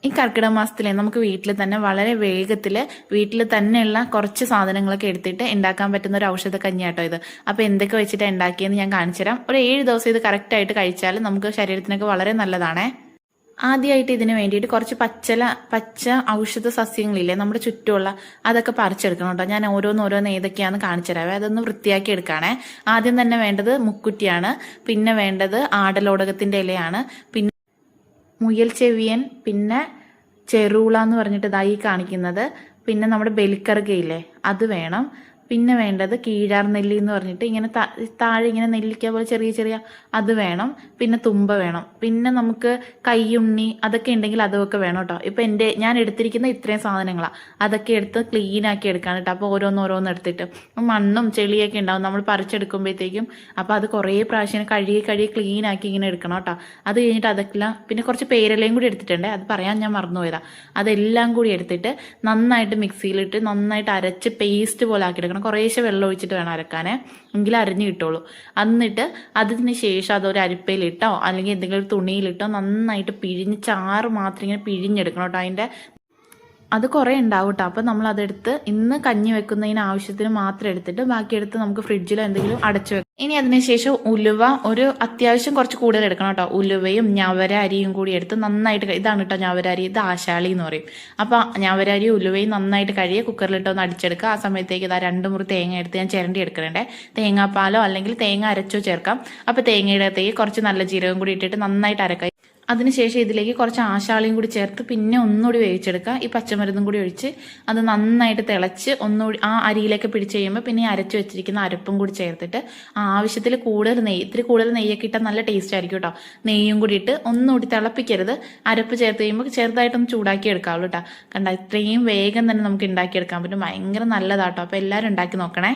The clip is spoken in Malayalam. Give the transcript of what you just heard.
ഈ കർക്കിടക മാസത്തിലെ നമുക്ക് വീട്ടിൽ തന്നെ വളരെ വേഗത്തിൽ വീട്ടിൽ തന്നെയുള്ള കുറച്ച് സാധനങ്ങളൊക്കെ എടുത്തിട്ട് ഉണ്ടാക്കാൻ പറ്റുന്ന ഒരു ഔഷധ കഞ്ഞിയാട്ടോ ഇത്. അപ്പോൾ എന്തൊക്കെ വെച്ചിട്ട് ഉണ്ടാക്കിയെന്ന് ഞാൻ കാണിച്ചു തരാം. ഒരു 7 ദിവസം ഇത് കറക്റ്റായിട്ട് കഴിച്ചാൽ നമുക്ക് ശരീരത്തിനൊക്കെ വളരെ നല്ലതാണേ. ആദ്യമായിട്ട് ഇതിന് വേണ്ടിയിട്ട് കുറച്ച് പച്ച ഔഷധ സസ്യങ്ങളില്ലേ നമ്മുടെ ചുറ്റുമുള്ള, അതൊക്കെ പറിച്ചെടുക്കണം കേട്ടോ. ഞാൻ ഓരോന്ന് ഏതൊക്കെയാണെന്ന് കാണിച്ചു തരാവേ. അതൊന്ന് വൃത്തിയാക്കി എടുക്കണേ. ആദ്യം തന്നെ വേണ്ടത് മുക്കുറ്റിയാണ്, പിന്നെ വേണ്ടത് ആടലോടകത്തിന്റെ ഇലയാണ്, പിന്നെ മുയൽ ചെവിയൻ, പിന്നെ ചെറുള എന്ന് പറഞ്ഞിട്ട് ഇതായി കാണിക്കുന്നത്, പിന്നെ നമ്മുടെ ബലിക്കറുകയില്ലേ അത് വേണം, പിന്നെ വേണ്ടത് കീഴാർ നെല്ലി എന്ന് പറഞ്ഞിട്ട് ഇങ്ങനെ താഴെ ഇങ്ങനെ നെല്ലിക്ക പോലെ ചെറിയ ചെറിയ അത് വേണം, പിന്നെ തുമ്പ വേണം, പിന്നെ നമുക്ക് കയ്യുണ്ണി അതൊക്കെ ഉണ്ടെങ്കിൽ അതൊക്കെ വേണം കേട്ടോ. ഇപ്പം ഞാൻ എടുത്തിരിക്കുന്ന ഇത്രയും സാധനങ്ങളാണ്. അതൊക്കെ എടുത്ത് ക്ലീൻ ആക്കി എടുക്കാണ് കേട്ടോ. അപ്പോൾ ഓരോന്ന് എടുത്തിട്ട് മണ്ണും ചെളിയൊക്കെ ഉണ്ടാവും നമ്മൾ പറിച്ചെടുക്കുമ്പോഴത്തേക്കും. അപ്പോൾ അത് കുറേ പ്രാവശ്യം കഴുകി ക്ലീൻ ആക്കി ഇങ്ങനെ എടുക്കണം കേട്ടോ. അത് കഴിഞ്ഞിട്ട് അതൊക്കെല്ലാം പിന്നെ കുറച്ച് പേരലയും കൂടി എടുത്തിട്ടുണ്ട്, അത് പറയാൻ ഞാൻ മറന്നുപോയതാണ്. അതെല്ലാം കൂടി എടുത്തിട്ട് നന്നായിട്ട് മിക്സിയിലിട്ട് നന്നായിട്ട് അരച്ച് പേസ്റ്റ് പോലെ ആക്കിയെടുക്കണം. കുറേശ്ശെ വെള്ളം ഒഴിച്ചിട്ട് വേണം അരക്കാനേ, എങ്കിലും അരഞ്ഞു കിട്ടുള്ളൂ. എന്നിട്ട് അതിന് ശേഷം അതൊരു അരിപ്പയിലിട്ടോ അല്ലെങ്കിൽ എന്തെങ്കിലും ഒരു തുണിയിലിട്ടോ നന്നായിട്ട് പിഴിഞ്ഞ് ചാറ് മാത്രം ഇങ്ങനെ പിഴിഞ്ഞെടുക്കണം കേട്ടോ. അതിൻ്റെ അത് കുറേ ഉണ്ടാവും കേട്ടോ. അപ്പം നമ്മൾ അതെടുത്ത് ഇന്ന് കഞ്ഞി വെക്കുന്നതിന് ആവശ്യത്തിന് മാത്രം എടുത്തിട്ട് ബാക്കിയെടുത്ത് നമുക്ക് ഫ്രിഡ്ജിലോ എന്തെങ്കിലും അടച്ചു വെക്കാം. ഇനി അതിനുശേഷം ഉലുവ ഒരു അത്യാവശ്യം കുറച്ച് കൂടുതൽ എടുക്കണം കേട്ടോ. ഉലുവയും ഞവര അരിയും കൂടി എടുത്ത് നന്നായിട്ട്, ഇതാണ് കേട്ടോ ഞവര അരി, ഇത് ആശാളി എന്ന് പറയും. അപ്പോൾ ഞവര അരിയും ഉലുവയും നന്നായിട്ട് കഴുകി കുക്കറിലിട്ട് ഒന്ന് അടിച്ചെടുക്കുക. ആ സമയത്തേക്ക് ഇതാ 2 മുറി തേങ്ങ എടുത്ത് ഞാൻ ചിരണ്ടി എടുക്കണേ. തേങ്ങാപ്പാലോ അല്ലെങ്കിൽ തേങ്ങ അരച്ചോ ചേർക്കാം. അപ്പോൾ തേങ്ങയുടെ അകത്തേക്ക് കുറച്ച് നല്ല ജീരകം കൂടി ഇട്ടിട്ട് നന്നായിട്ട് അരക്കുക. അതിനുശേഷം ഇതിലേക്ക് കുറച്ച് ആശാളിയും കൂടി ചേർത്ത് പിന്നെ ഒന്നുകൂടി വേവിച്ചെടുക്കുക. ഈ പച്ചമരുന്നും കൂടി ഒഴിച്ച് അത് നന്നായിട്ട് തിളച്ച് ഒന്നുകൂടി ആ അരിയിലേക്ക് പിടിച്ച് കഴിയുമ്പോൾ പിന്നെ ഈ അരച്ച് വെച്ചിരിക്കുന്ന അരപ്പും കൂടി ചേർത്തിട്ട് ആവശ്യത്തിൽ ഇത്തിരി കൂടുതൽ നെയ്യൊക്കെ ഇട്ടാൽ നല്ല ടേസ്റ്റ് ആയിരിക്കും കേട്ടോ. നെയ്യും കൂടി ഇട്ട് ഒന്നുകൂടി തിളപ്പിക്കരുത്. അരപ്പ് ചേർത്ത് കഴിയുമ്പോൾ ചെറുതായിട്ടൊന്ന് ചൂടാക്കി എടുക്കാവുള്ളൂ കേട്ടോ. കണ്ട ഇത്രയും വേഗം തന്നെ നമുക്ക് ഉണ്ടാക്കിയെടുക്കാൻ പറ്റും. ഭയങ്കര നല്ലതാട്ടോ. അപ്പോൾ എല്ലാവരും ഉണ്ടാക്കി നോക്കണേ.